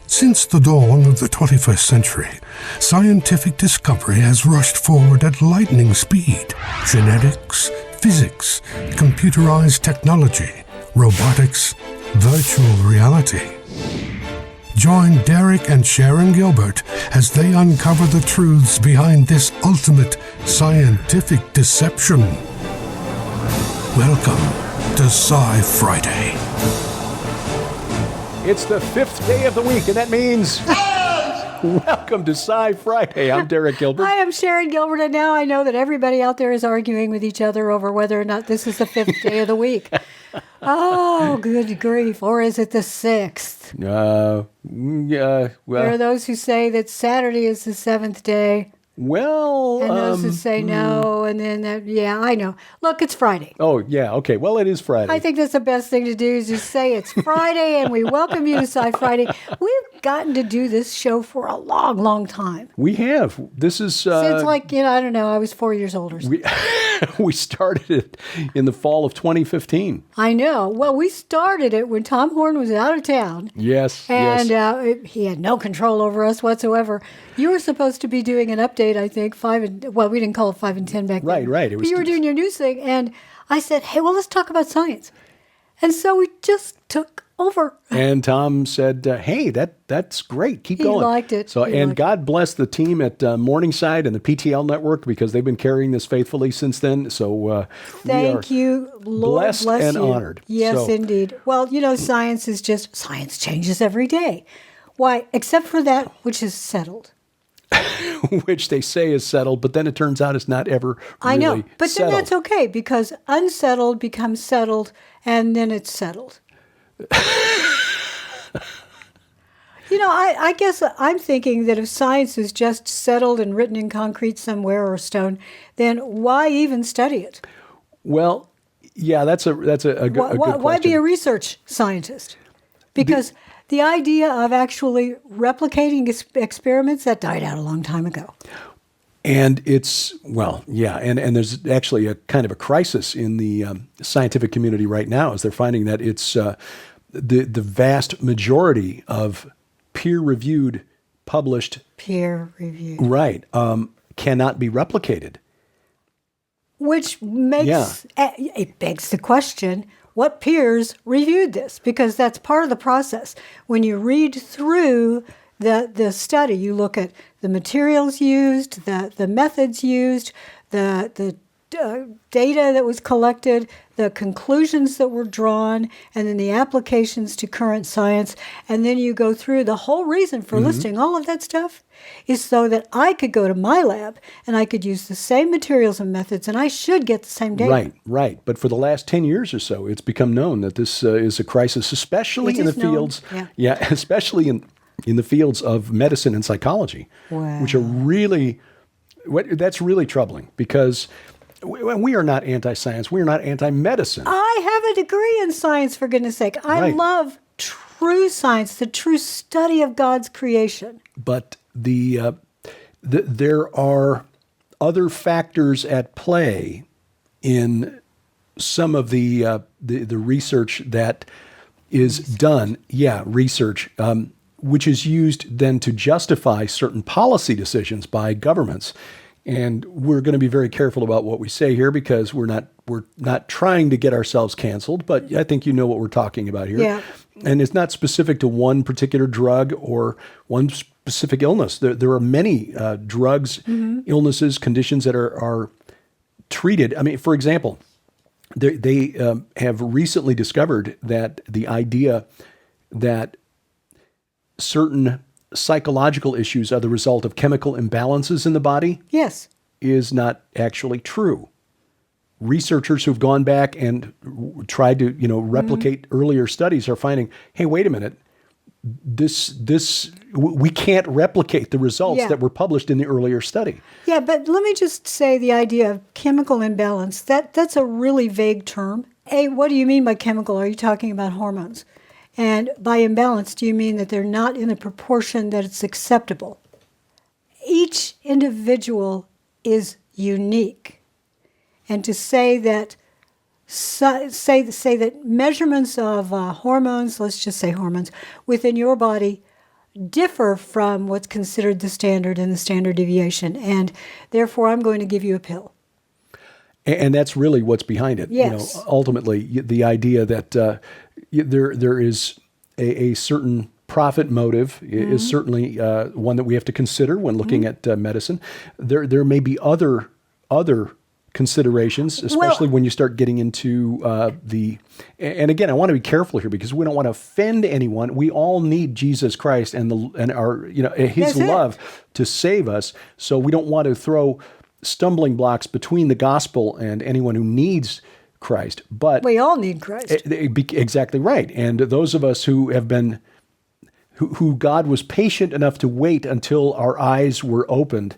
Since the dawn of the 21st century, scientific discovery has rushed forward at lightning speed. Genetics, physics, computerized technology, robotics, virtual reality. Join Derek and Sharon Gilbert as they uncover the truths behind this ultimate scientific deception. Welcome to Sci Friday. It's the 5th day of the week, and that means welcome to Sci Friday. I'm Derek Gilbert. I am Sharon Gilbert, and now I know that everybody out there is arguing with each other over whether or not this is the 5th day of the week. Oh, good grief. Or is it the 6th? Well. There are those who say that Saturday is the 7th day. Well, and those who say no, and then I know. Look, it's Friday. Oh, yeah, okay. Well, it is Friday. I think that's the best thing to do is just say it's Friday, and we welcome you to Sci Friday. We've gotten to do this show for a long, long time. We have. This is... Since I don't know, I was 4 years older. We started it in the fall of 2015. I know. Well, we started it when Tom Horn was out of town. Yes, and he had no control over us whatsoever. You were supposed to be doing an update, I think, we didn't call it 5 and 10 back then. Right. But you were doing your news thing, and I said, hey, well, let's talk about science. And so we just took over. And Tom said, hey, that's great. Keep going. He liked it. So, God bless the team at Morningside and the PTL Network because they've been carrying this faithfully since then. So thank you, Lord blessed bless and you. honored. Yes, indeed. Well, science changes every day. Why, except for that which is settled. Which they say is settled, but then it turns out it's not ever really I know, but settled. Then that's okay because unsettled becomes settled, and then it's settled. I guess I'm thinking that if science is just settled and written in concrete somewhere or stone, then why even study it? Well, yeah, that's a good question. Why be a research scientist? Because the idea of actually replicating experiments, that died out a long time ago. And it's, and there's actually a kind of a crisis in the scientific community right now as they're finding that it's the vast majority of peer-reviewed, published... Peer-reviewed. Right. Cannot be replicated. Which makes... It begs the question... What peers reviewed this? Because that's part of the process. When you read through the study, you look at the materials used, the methods used, the data that was collected, the conclusions that were drawn, and then the applications to current science. And then you go through the whole reason for listing all of that stuff is so that I could go to my lab and I could use the same materials and methods and I should get the same data. Right. But for the last 10 years or so, it's become known that this is a crisis, especially in the fields. Especially in the fields of medicine and psychology, which are really, that's really troubling because we are not anti-science. We are not anti-medicine. I have a degree in science, for goodness sake. I love true science, the true study of God's creation. But there are other factors at play in some of the research that is done. Yeah, research, which is used then to justify certain policy decisions by governments. And we're going to be very careful about what we say here because we're not trying to get ourselves canceled, but I think you know what we're talking about here. Yeah. And it's not specific to one particular drug or one specific illness. There are many drugs, illnesses, conditions that are treated. I mean, for example, they have recently discovered that the idea that certain psychological issues are the result of chemical imbalances in the body is not actually true. Researchers who've gone back and tried to, replicate earlier studies are finding, hey, wait a minute, we can't replicate the results that were published in the earlier study. Yeah, but let me just say the idea of chemical imbalance, that's a really vague term. What do you mean by chemical? Are you talking about hormones? And by imbalance, do you mean that they're not in the proportion that it's acceptable? Each individual is unique. And to say that measurements of hormones, let's just say hormones, within your body differ from what's considered the standard and the standard deviation. And therefore, I'm going to give you a pill. And that's really what's behind it. Yes. Ultimately, the idea that there is a certain profit motive is certainly one that we have to consider when looking at medicine. There may be other considerations, especially when you start getting into and again, I want to be careful here because we don't want to offend anyone. We all need Jesus Christ and our His love to save us. So we don't want to throw stumbling blocks between the gospel and anyone who needs Christ. But we all need Christ. Exactly right. And those of us who have been who God was patient enough to wait until our eyes were opened,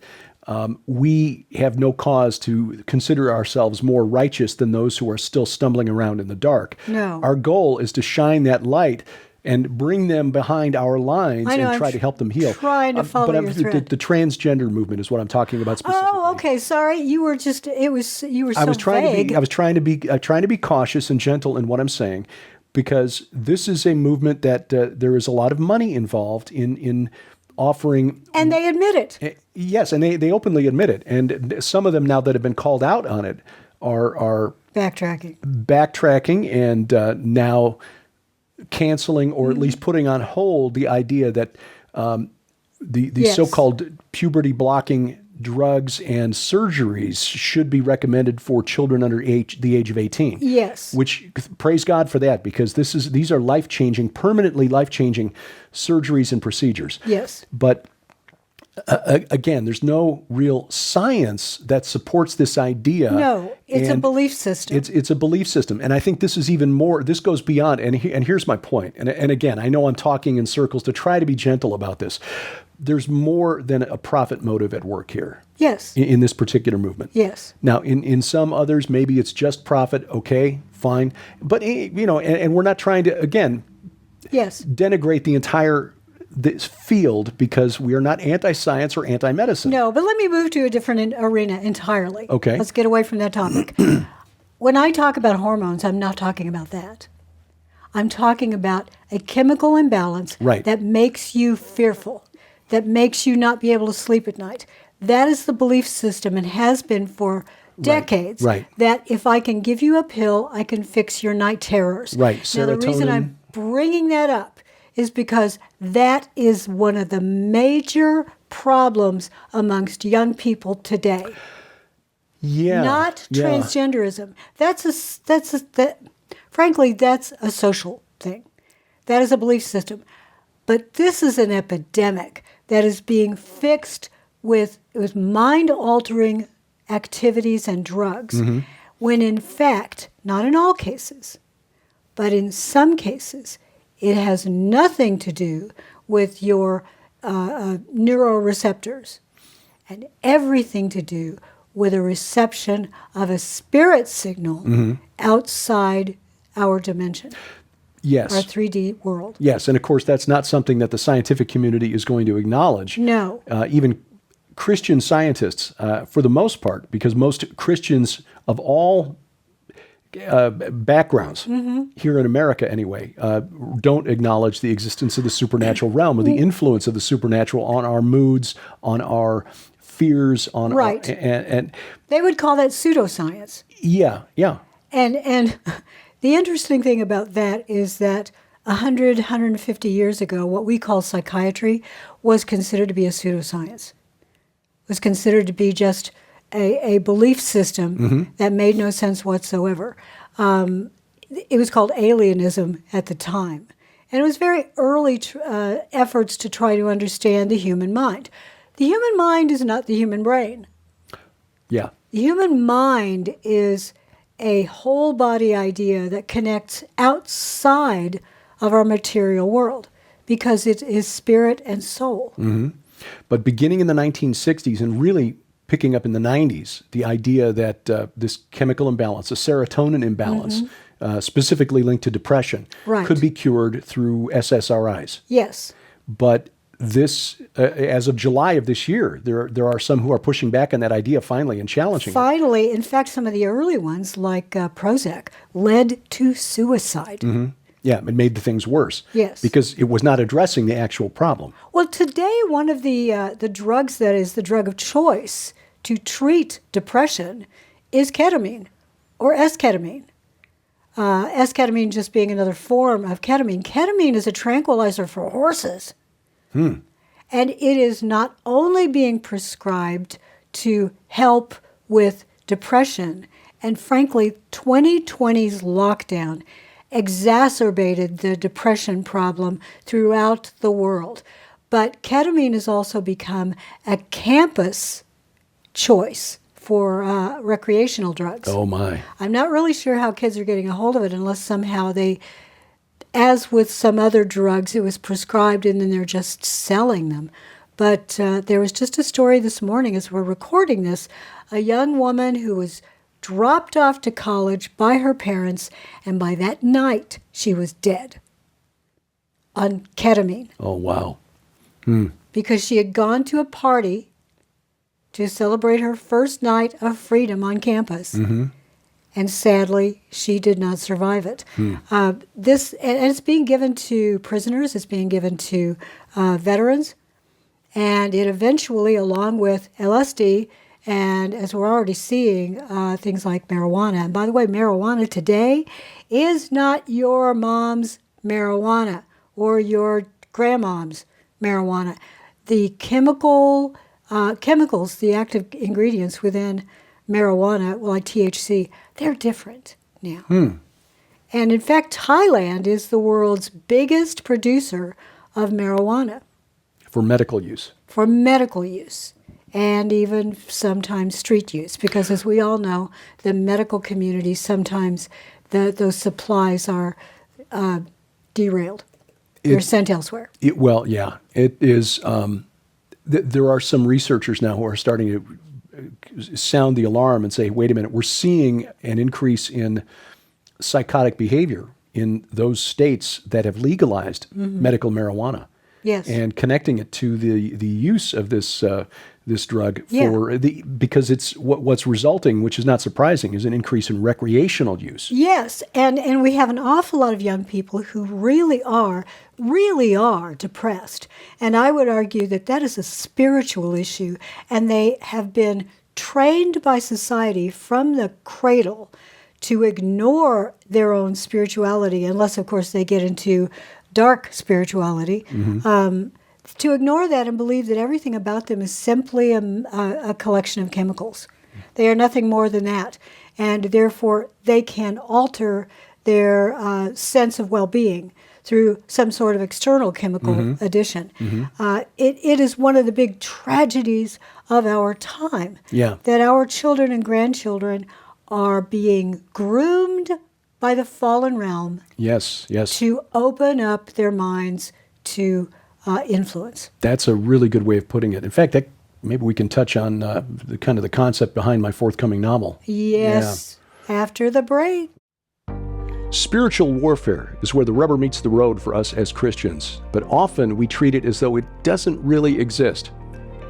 we have no cause to consider ourselves more righteous than those who are still stumbling around in the dark. No. Our goal is to shine that light and bring them behind our lines and try to help them heal. Trying to follow your thread. The transgender movement is what I'm talking about specifically. Oh, okay. Sorry, you were so vague. I was trying to be cautious and gentle in what I'm saying, because this is a movement that there is a lot of money involved in offering. And they admit it. Yes, and they openly admit it. And some of them now that have been called out on it are backtracking and now canceling or at least putting on hold the idea that the so-called puberty blocking drugs and surgeries should be recommended for children under the age of 18. Yes. Which, praise God for that, because these are life-changing, permanently life-changing surgeries and procedures. Yes. But again, there's no real science that supports this idea. No, it's a belief system. It's a belief system. And I think this is even more, this goes beyond, and here's my point. And again, I know I'm talking in circles to try to be gentle about this. There's more than a profit motive at work here. Yes. In this particular movement. Yes. Now, in some others, maybe it's just profit. Okay, fine. But, and we're not trying to, again, denigrate the entire this field, because we are not anti-science or anti-medicine. No, but let me move to a different arena entirely. Okay. Let's get away from that topic. When I talk about hormones, I'm not talking about that. I'm talking about a chemical imbalance that makes you fearful, that makes you not be able to sleep at night. That is the belief system and has been for decades. Right. That if I can give you a pill, I can fix your night terrors. Right. Now, the reason I'm bringing that up is because that is one of the major problems amongst young people today. Yeah. Not transgenderism. Frankly, that's a social thing. That is a belief system. But this is an epidemic that is being fixed with mind-altering activities and drugs, when in fact, not in all cases, but in some cases, it has nothing to do with your neuroreceptors and everything to do with a reception of a spirit signal outside our dimension. Yes. Our 3D world. Yes, and of course that's not something that the scientific community is going to acknowledge. No. Even Christian scientists, for the most part, because most Christians of all backgrounds here in America anyway don't acknowledge the existence of the supernatural realm or the influence of the supernatural on our moods, on our fears, on and they would call that pseudoscience. Yeah. And the interesting thing about that is that 150 years ago, what we call psychiatry was considered to be a pseudoscience. It was considered to be just a belief system that made no sense whatsoever. It was called alienism at the time. And it was very early efforts to try to understand the human mind. The human mind is not the human brain. Yeah. The human mind is a whole body idea that connects outside of our material world because it is spirit and soul. But beginning in the 1960s and really picking up in the 90s, the idea that this chemical imbalance, a serotonin imbalance, specifically linked to depression, could be cured through SSRIs. Yes. But this, as of July of this year, there are some who are pushing back on that idea finally and challenging it. In fact, some of the early ones, like Prozac, led to suicide. Yeah, it made the things worse. Yes. Because it was not addressing the actual problem. Well, today, one of the drugs that is the drug of choice to treat depression is ketamine or esketamine. Esketamine just being another form of ketamine. Ketamine is a tranquilizer for horses. And it is not only being prescribed to help with depression, and frankly, 2020's lockdown exacerbated the depression problem throughout the world. But ketamine has also become a campus choice for recreational drugs. Oh, my. I'm not really sure how kids are getting a hold of it unless somehow they, as with some other drugs, it was prescribed and then they're just selling them. But there was just a story this morning as we're recording this, a young woman who was dropped off to college by her parents, and by that night she was dead on ketamine. Oh, wow. Because she had gone to a party to celebrate her first night of freedom on campus. And sadly, she did not survive it. And it's being given to prisoners, it's being given to veterans, and it eventually, along with LSD, and as we're already seeing, things like marijuana. And by the way, marijuana today is not your mom's marijuana or your grandmom's marijuana. The chemicals, the active ingredients within marijuana, like THC, they're different now. And in fact, Thailand is the world's biggest producer of marijuana. For medical use. For medical use. And even sometimes street use. Because as we all know, the medical community, sometimes those supplies are derailed. They're sent elsewhere. Well, yeah. It is. There are some researchers now who are starting to sound the alarm and say, wait a minute, we're seeing an increase in psychotic behavior in those states that have legalized medical marijuana. Yes. And connecting it to the use of this this drug because it's what's resulting, which is not surprising, is an increase in recreational use. Yes, and we have an awful lot of young people who really are depressed. And I would argue that that is a spiritual issue, and they have been trained by society from the cradle to ignore their own spirituality, unless, of course, they get into dark spirituality, to ignore that and believe that everything about them is simply a collection of chemicals. They are nothing more than that. And therefore, they can alter their sense of well-being through some sort of external chemical addition. It is one of the big tragedies of our time that our children and grandchildren are being groomed by the fallen realm to open up their minds to influence. That's a really good way of putting it. In fact, maybe we can touch on the concept behind my forthcoming novel. Yes, after the break. Spiritual warfare is where the rubber meets the road for us as Christians, but often we treat it as though it doesn't really exist.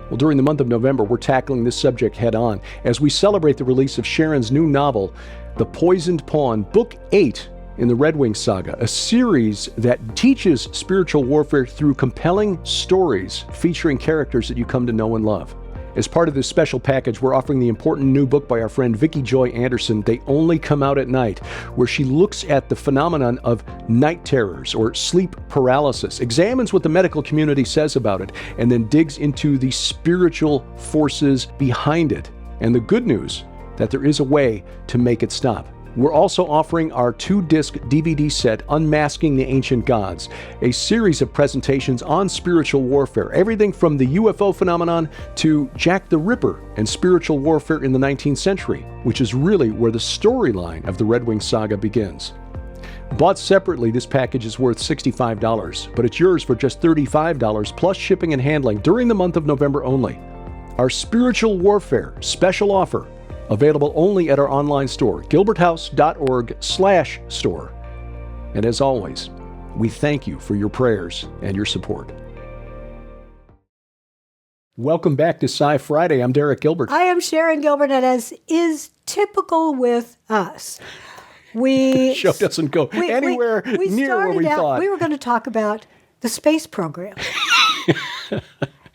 Well, during the month of November, we're tackling this subject head on as we celebrate the release of Sharon's new novel, The Poisoned Pawn, Book 8 in the Red Wing Saga, a series that teaches spiritual warfare through compelling stories featuring characters that you come to know and love. As part of this special package, we're offering the important new book by our friend Vicki Joy Anderson, They Only Come Out at Night, where she looks at the phenomenon of night terrors or sleep paralysis, examines what the medical community says about it, and then digs into the spiritual forces behind it. And the good news, that there is a way to make it stop. We're also offering our 2-disc DVD set, Unmasking the Ancient Gods, a series of presentations on spiritual warfare, everything from the UFO phenomenon to Jack the Ripper and spiritual warfare in the 19th century, which is really where the storyline of the Red Wing Saga begins. Bought separately, this package is worth $65, but it's yours for just $35 plus shipping and handling during the month of November only. Our spiritual warfare special offer, available only at our online store, gilberthouse.org/store. And as always, we thank you for your prayers and your support. Welcome back to Sci Friday. I'm Derek Gilbert. I am Sharon Gilbert, and as is typical with us, We Show doesn't go anywhere near where we thought. We were going to talk about the space program.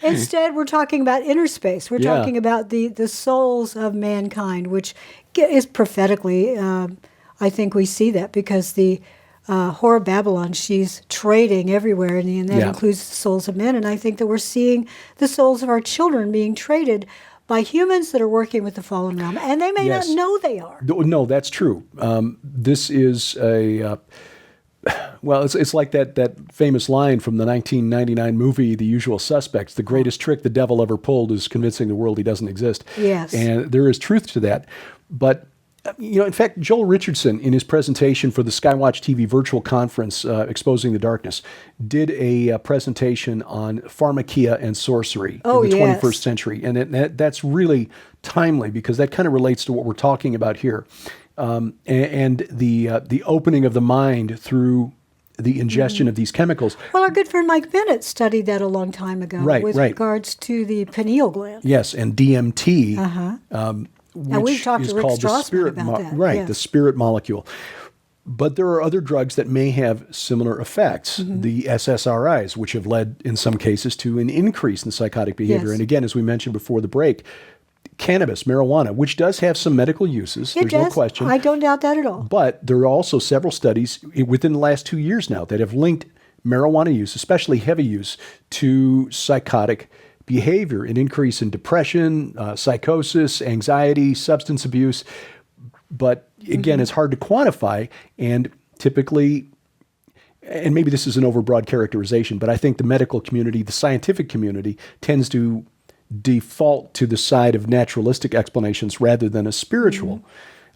Instead, we're talking about inner space. We're talking about the souls of mankind, which is prophetically, I think we see that because the whore of Babylon, she's trading everywhere, and that includes the souls of men. And I think that we're seeing the souls of our children being traded by humans that are working with the fallen realm, and they may not know they are. No, that's true. This is it's like that famous line from the 1999 movie, The Usual Suspects. The greatest trick the devil ever pulled is convincing the world he doesn't exist. Yes. And there is truth to that. But, in fact, Joel Richardson, in his presentation for the Skywatch TV virtual conference, Exposing the Darkness, did a presentation on Pharmakeia and sorcery in the 21st century. And that's really timely because that kind of relates to what we're talking about here. And the opening of the mind through the ingestion of these chemicals. Well, our good friend Mike Bennett studied that a long time ago with regards to the pineal gland. Yes, and DMT, and we've talked to Rick Strassman about that. Right, the spirit molecule. But there are other drugs that may have similar effects. The SSRIs, which have led in some cases to an increase in psychotic behavior. And again, as we mentioned before the break, cannabis, marijuana, which does have some medical uses. There's no question. I don't doubt that at all. But there are also several studies within the last 2 years now that have linked marijuana use, especially heavy use, to psychotic behavior, an increase in depression, psychosis, anxiety, substance abuse. But again, it's hard to quantify, and typically, and maybe this is an overbroad characterization, but I think the medical community, the scientific community, tends to default to the side of naturalistic explanations rather than a spiritual.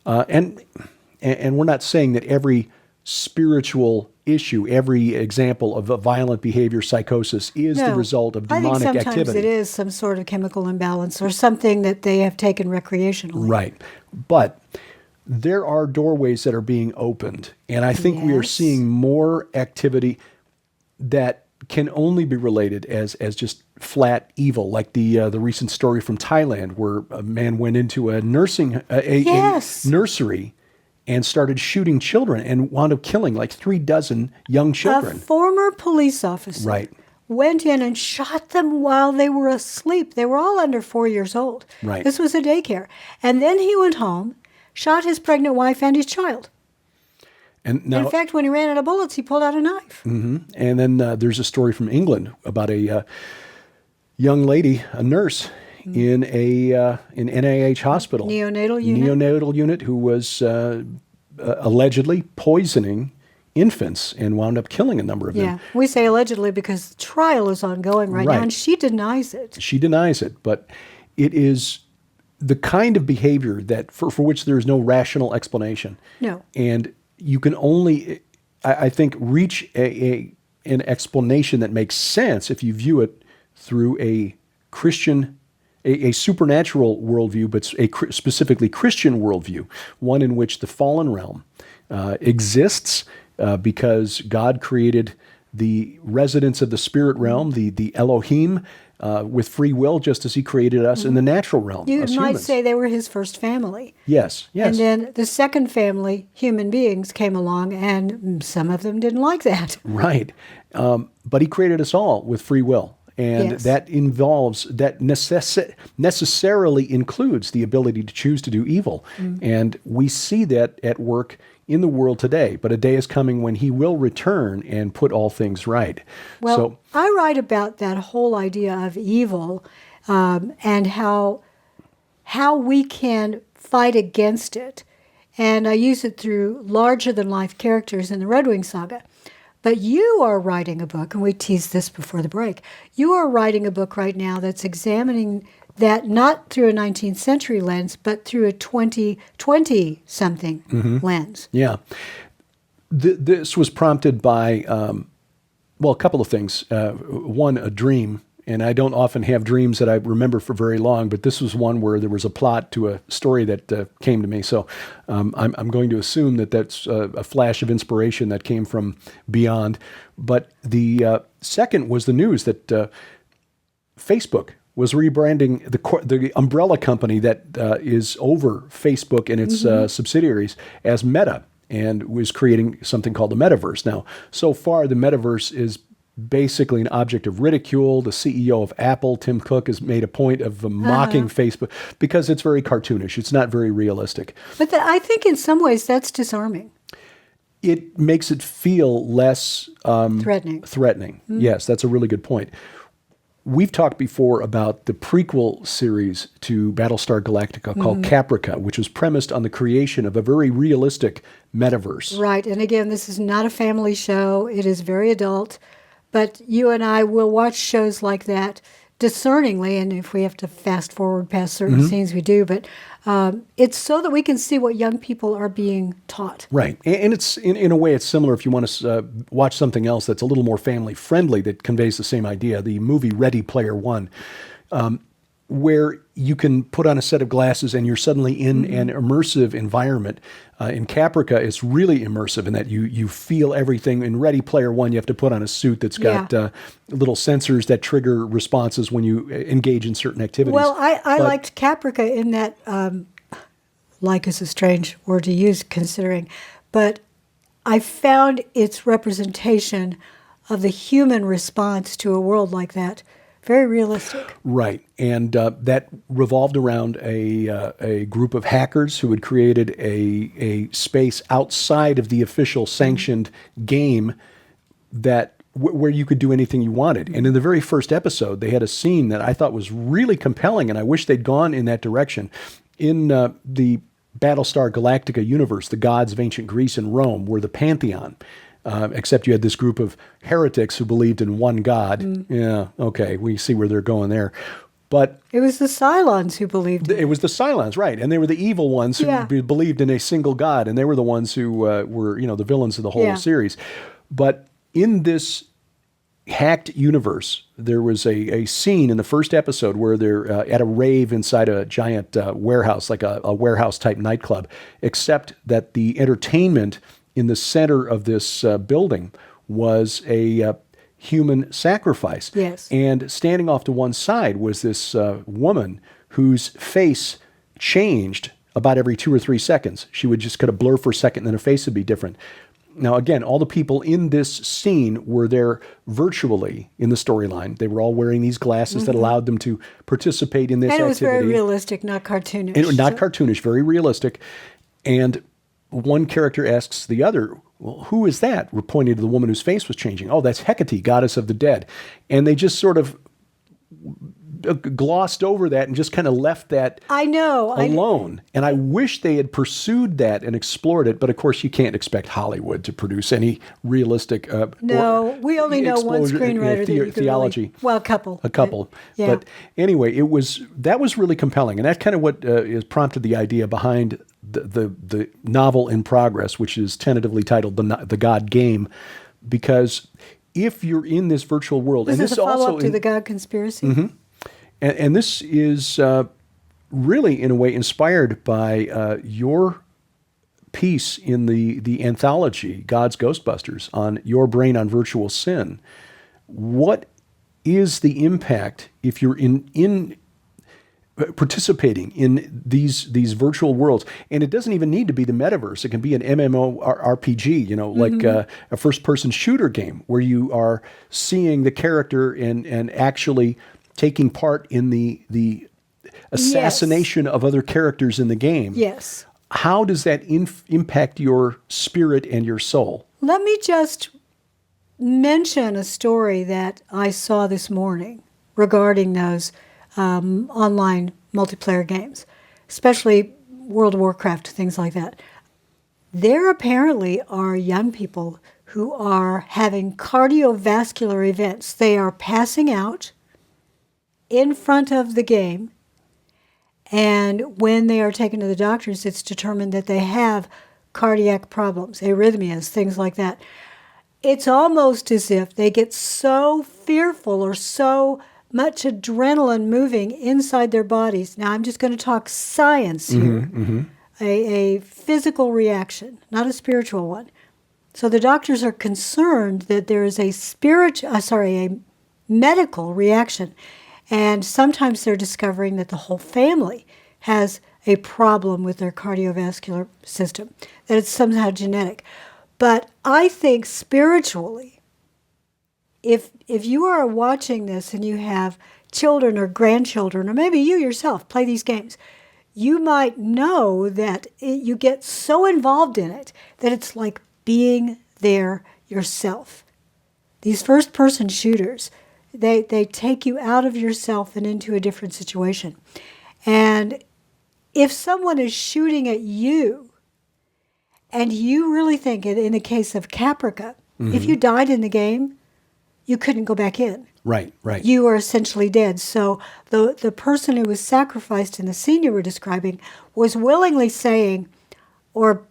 And we're not saying that every spiritual issue, every example of a violent behavior, psychosis, is the result of demonic activity. I think sometimes it is some sort of chemical imbalance or something that they have taken recreationally. Right. But there are doorways that are being opened, and I think we are seeing more activity that can only be related as just flat evil, like the recent story from Thailand, where a man went into a nursery and started shooting children and wound up killing like 36 young children. A former police officer went in and shot them while they were asleep. They were all under 4 years old. Right. This was a daycare. And then he went home, shot his pregnant wife and his child. And now, in fact, when he ran out of bullets, he pulled out a knife. And then there's a story from England about a young lady, a nurse, in an NIH hospital. Neonatal unit who was allegedly poisoning infants and wound up killing a number of them. Yeah, we say allegedly because the trial is ongoing right now, and she denies it. She denies it, but it is the kind of behavior that for which there is no rational explanation. No. And you can only, I think, reach an explanation that makes sense if you view it through a Christian, a supernatural worldview, but specifically Christian worldview, one in which the fallen realm exists because God created the residents of the spirit realm, the Elohim, with free will, just as he created us in the natural realm. You might humans. Say they were his first family. Yes. And then the second family, human beings, came along, and some of them didn't like that. Right. But he created us all with free will. And that involves, that necessarily includes the ability to choose to do evil. And we see that at work in the world today. But a day is coming when he will return and put all things right. Well, I write about that whole idea of evil and how we can fight against it. And I use it through larger-than-life characters in the Red Wing saga. But you are writing a book, and we teased this before the break. You are writing a book right now that's examining that not through a 19th century lens, but through a 2020-something lens. Yeah. This was prompted by, a couple of things. One, a dream. And I don't often have dreams that I remember for very long, but this was one where there was a plot to a story that came to me. So I'm going to assume that that's a flash of inspiration that came from beyond. But the second was the news that Facebook was rebranding the umbrella company that is over Facebook and its subsidiaries as Meta. and was creating something called the metaverse. Now, so far, the metaverse is basically an object of ridicule. The CEO of Apple, Tim Cook, has made a point of mocking Facebook because it's very cartoonish. It's not very realistic. But I think in some ways that's disarming. It makes it feel less Threatening. Threatening. Yes, that's a really good point. We've talked before about the prequel series to Battlestar Galactica called Caprica, which was premised on the creation of a very realistic metaverse. Right. And again, this is not a family show. It is very adult. But you and I will watch shows like that discerningly, and if we have to fast forward past certain scenes, we do. But it's so that we can see what young people are being taught. Right. And it's in a way, it's similar if you want to watch something else that's a little more family-friendly that conveys the same idea, the movie Ready Player One, where you can put on a set of glasses and you're suddenly in an immersive environment. In Caprica, it's really immersive in that you feel everything. In Ready Player One, you have to put on a suit that's got little sensors that trigger responses when you engage in certain activities. Well, I liked Caprica in that, like is a strange word to use considering, but I found its representation of the human response to a world like that very realistic. Right. And that revolved around a group of hackers who had created a space outside of the official sanctioned game that where you could do anything you wanted. And in the very first episode, they had a scene that I thought was really compelling, and I wish they'd gone in that direction. In the Battlestar Galactica universe, the gods of ancient Greece and Rome were the pantheon. Except you had this group of heretics who believed in one God. Yeah, okay, we see where they're going there. But it was the Cylons who believed it. It was the Cylons, right. And they were the evil ones who believed in a single God, and they were the ones who were, the villains of the whole series. But in this hacked universe, there was a scene in the first episode where they're at a rave inside a giant warehouse, like a warehouse-type nightclub, except that the entertainment in the center of this building was a human sacrifice. Yes. And standing off to one side was this woman whose face changed about every 2 or 3 seconds. She would just kind of blur for a second, and then her face would be different. Now, again, all the people in this scene were there virtually in the storyline. They were all wearing these glasses that allowed them to participate in this activity. And it was very realistic, not cartoonish. Not cartoonish, very realistic. And one character asks the other, well, who is that? We're pointing to the woman whose face was changing. Oh, that's Hecate, goddess of the dead. And they just sort of glossed over that and just kind of left that alone. And I wish they had pursued that and explored it. But of course, you can't expect Hollywood to produce any realistic. No, we only know one screenwriter that theology. A couple. A couple. Yeah. But anyway, that was really compelling, and that's kind of what has prompted the idea behind the novel in progress, which is tentatively titled The God Game, because if you're in this virtual world, this and is a follow-up to the God Conspiracy. And this is really, in a way, inspired by your piece in the anthology, God's Ghostbusters, on Your Brain on Virtual Sin. What is the impact if you're in participating in these virtual worlds? And it doesn't even need to be the metaverse. It can be an MMORPG, like a first-person shooter game where you are seeing the character and actually taking part in the assassination of other characters in the game. Yes. How does that impact your spirit and your soul? Let me just mention a story that I saw this morning regarding those online multiplayer games, especially World of Warcraft, things like that. There apparently are young people who are having cardiovascular events. They are passing out in front of the game, and when they are taken to the doctors, it's determined that they have cardiac problems, arrhythmias, things like that. It's almost as if they get so fearful or so much adrenaline moving inside their bodies. Now, I'm just going to talk science here. A physical reaction, not a spiritual one. So the doctors are concerned that there is a medical reaction. And sometimes they're discovering that the whole family has a problem with their cardiovascular system, that it's somehow genetic. But I think spiritually, if you are watching this and you have children or grandchildren, or maybe you yourself play these games, you might know that you get so involved in it that it's like being there yourself. These first-person shooters, they take you out of yourself and into a different situation. And if someone is shooting at you, and you really think, in the case of Caprica, if you died in the game, you couldn't go back in. Right. You are essentially dead. So the person who was sacrificed in the scene you were describing was willingly saying, or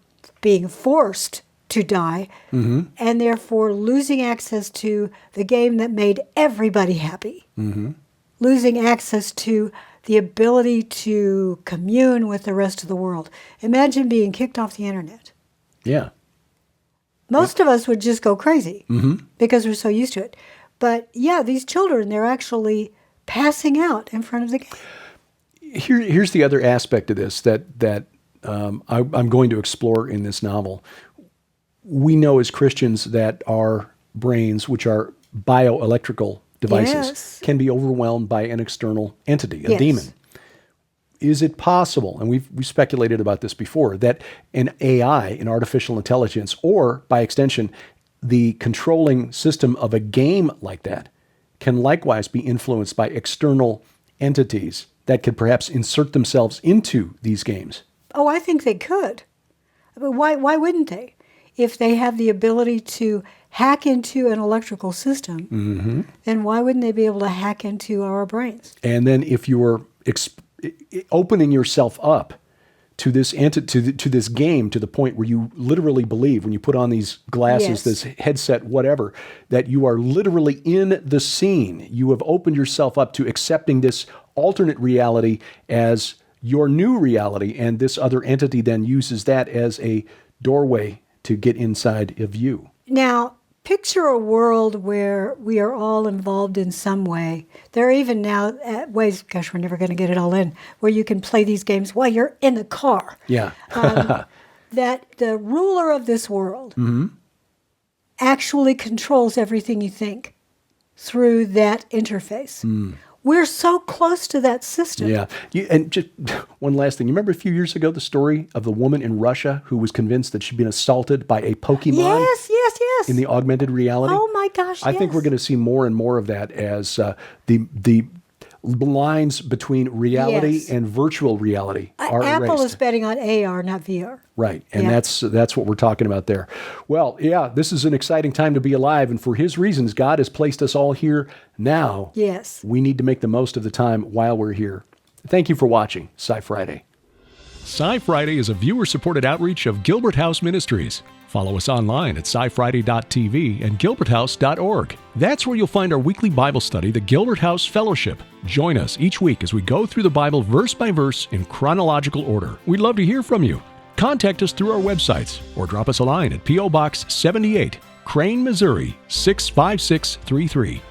being forced to die, and therefore losing access to the game that made everybody happy. Losing access to the ability to commune with the rest of the world. Imagine being kicked off the internet. Yeah. Most of us would just go crazy because we're so used to it. But yeah, these children, they're actually passing out in front of the game. Here's the other aspect of this that I'm going to explore in this novel. We know as Christians that our brains, which are bioelectrical devices, can be overwhelmed by an external entity, a demon. Is it possible, and we've speculated about this before, that an AI, an artificial intelligence, or by extension, the controlling system of a game like that can likewise be influenced by external entities that could perhaps insert themselves into these games? Oh, I think they could. But why wouldn't they? If they have the ability to hack into an electrical system, then why wouldn't they be able to hack into our brains? And then if you're opening yourself up to this to this game to the point where you literally believe, when you put on these glasses, this headset, whatever, that you are literally in the scene. You have opened yourself up to accepting this alternate reality as your new reality, and this other entity then uses that as a doorway to get inside of you. Now, picture a world where we are all involved in some way. There are even now ways, gosh, we're never going to get it all in, where you can play these games while you're in the car. Yeah. That the ruler of this world actually controls everything you think through that interface. We're so close to that system. Yeah. And just one last thing. You remember a few years ago the story of the woman in Russia who was convinced that she'd been assaulted by a Pokemon? Yes. In the augmented reality? Oh my gosh, I think we're going to see more and more of that as the lines between reality and virtual reality are erased. Apple is betting on AR, not VR. Right, and that's what we're talking about there. Well, yeah, this is an exciting time to be alive, and for his reasons, God has placed us all here now. Yes. We need to make the most of the time while we're here. Thank you for watching Sci Friday. Sci Friday is a viewer-supported outreach of Gilbert House Ministries. Follow us online at SciFriday.tv and GilbertHouse.org. That's where you'll find our weekly Bible study, the Gilbert House Fellowship. Join us each week as we go through the Bible verse by verse in chronological order. We'd love to hear from you. Contact us through our websites or drop us a line at P.O. Box 78, Crane, Missouri 65633.